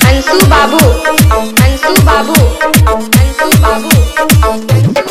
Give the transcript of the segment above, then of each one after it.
अंशु बाबू अंशु बाबू अंशु बाबू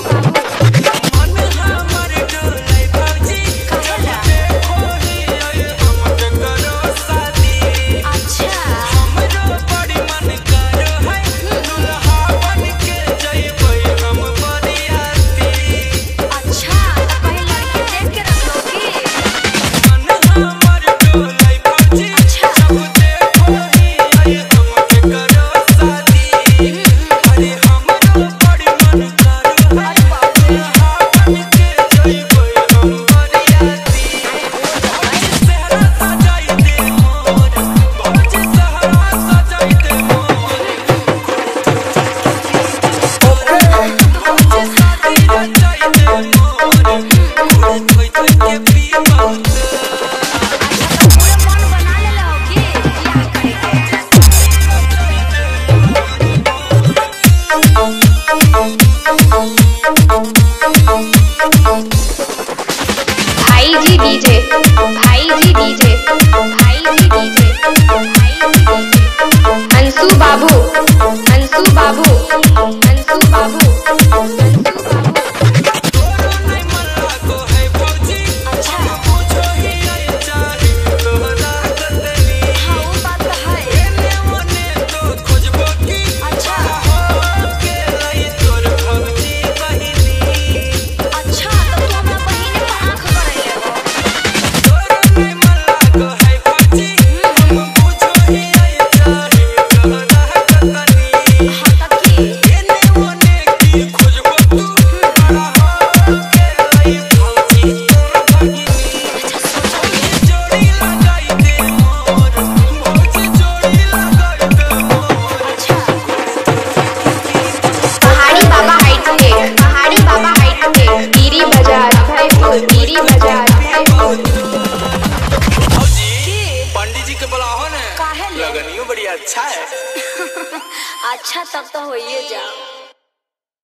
भाई जी डीजे भाई जी डीजे भाई जी डीजे भाई जी डीजे अंशु बाबू अंशु बाबू अंशु बाबू पंडित जी के बुलाओ ने लगनियो बड़ी अच्छा है। अच्छा तब तो होइए जाओ।